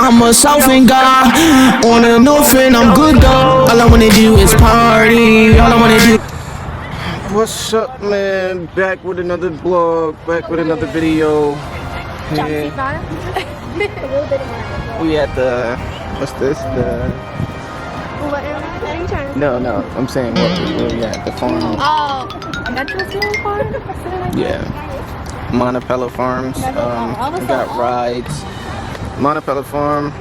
I'm a Southern guy. On a north end, I'm good though. All I wanna do is party. All I wanna do. What's up, man? Back with another vlog, back with another video. And we at the, what's this? No, I'm saying where we at, the farm. Oh, that's a small farm? Yeah, Montipeler Farms. We got rides. Montipeler Farm.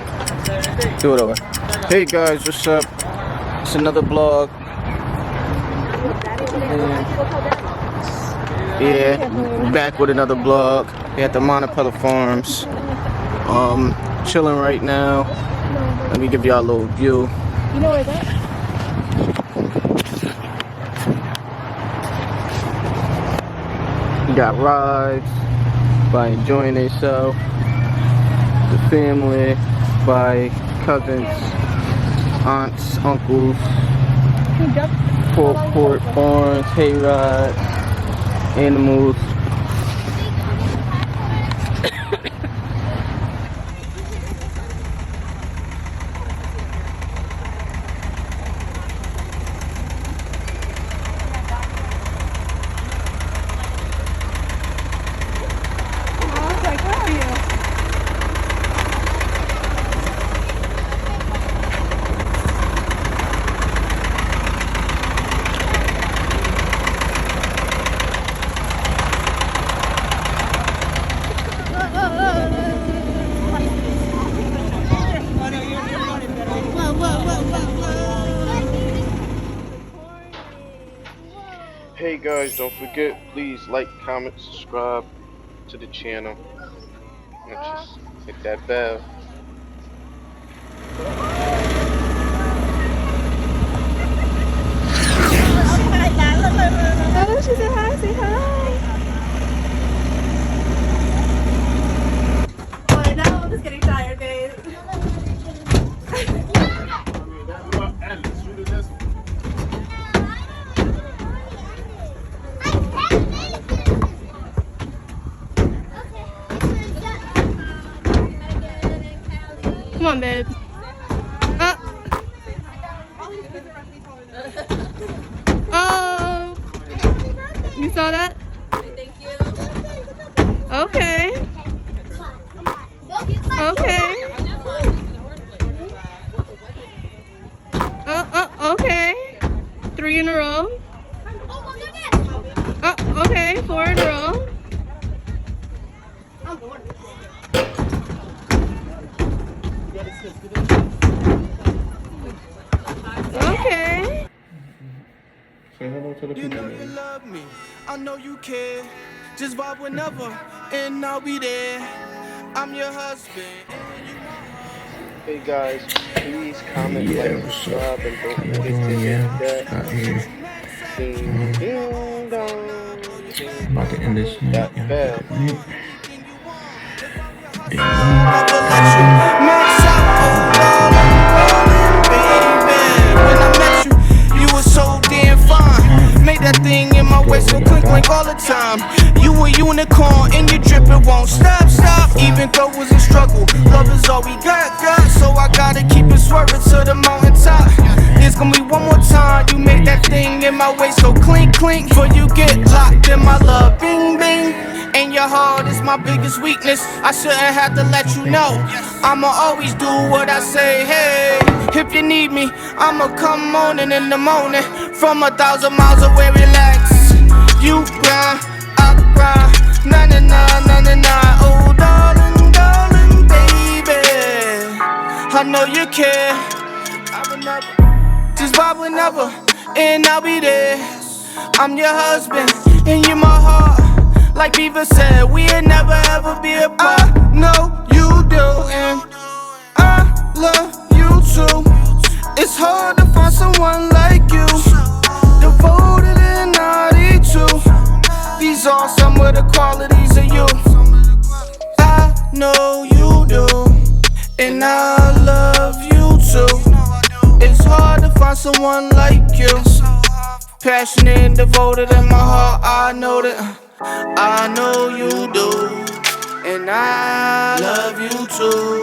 Do it over. Hey guys, what's up? It's another vlog. Yeah, back with another vlog. We at the Montipeler Farms. Chilling right now. Let me give y'all a little view. You know where that? You got rides by enjoying themselves. The family, by cousins, aunts, uncles, forecourt, barns, hayrides, animals. Hey guys, don't forget, please like, comment, subscribe to the channel, and just hit that bell. Oh, she said hi, say hi. Oh, no, I'm just getting tired, babe. Come on, babe. Oh, you saw that? Thank you. Okay. Okay. Okay. 3 in a row. Okay, 4 in a row. Okay. Say hello to the people. You know you love me, I know you care. Just vibe whenever, and I'll be there. I'm your husband. Hey guys, please comment, like, subscribe, and don't forget to hit that ding ding dong. I'm about to end this. That bell. Max out, baby. When I met you, you were so damn fine. Made that thing in my waist so clink all the time. You a unicorn and your drip, it won't stop. Even though it was a struggle, love is all we got. So I gotta keep it swerving to the mountaintop. There's gonna be one more time. You make that thing in my waist so clink. Before you get locked in my love, bing bing. And your heart is my biggest weakness. I shouldn't have to let you know. I'ma always do what I say. Hey, if you need me, I'ma come on in the morning. From 1,000 miles away, relax. You grind, I grind. Na na na na na na. Oh darling, darling, baby, I know you care. I will never, just vibe whenever, and I'll be there. I'm your husband, and you're my heart. Like Beaver said, we'll never ever be apart. I know you do, and I love you too. It's hard to find someone like you, devoted and naughty too. These are some of the qualities of you. I know you do, and I love you too. It's hard to find someone like you, passionate and devoted in my heart. I know that. I know you do, and I love you too.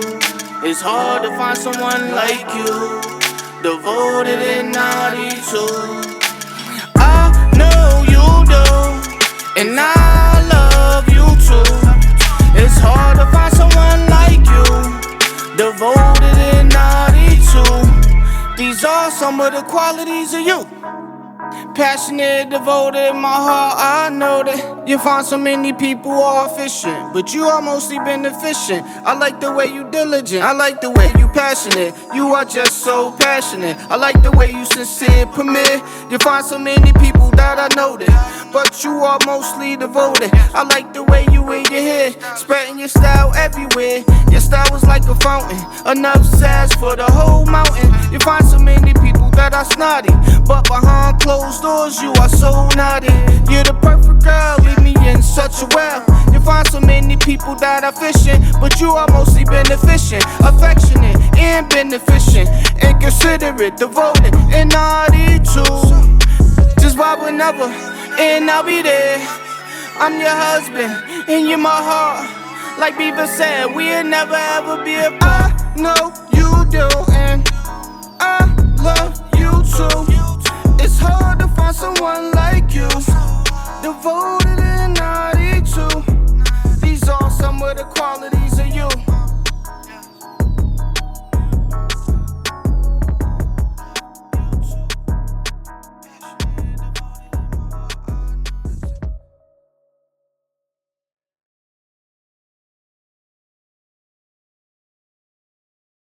It's hard to find someone like you, devoted and naughty too. I know you do, and I love you too. It's hard to find someone like you, devoted and naughty too. These are some of the qualities of you. Passionate, devoted, my heart, I know that you find so many people are efficient, but you are mostly beneficent. I like the way you diligent, I like the way you passionate. You are just so passionate. I like the way you sincere, permit. You find so many people that I know that, but you are mostly devoted. I like the way you wear your hair, spreading your style everywhere. Your style is like a fountain, enough sass for the whole mountain. You find so many people that are snotty, but behind closed doors you are so naughty. You're the perfect girl, leave me in such a well. You find so many people that are fishing, but you are mostly beneficent, affectionate and beneficent, and considerate, devoted and naughty too. Just vibe whenever, and I'll be there. I'm your husband, and you're my heart. Like Bieber said, we'll never ever be apart. I know you do, and I love you too. It's hard to find someone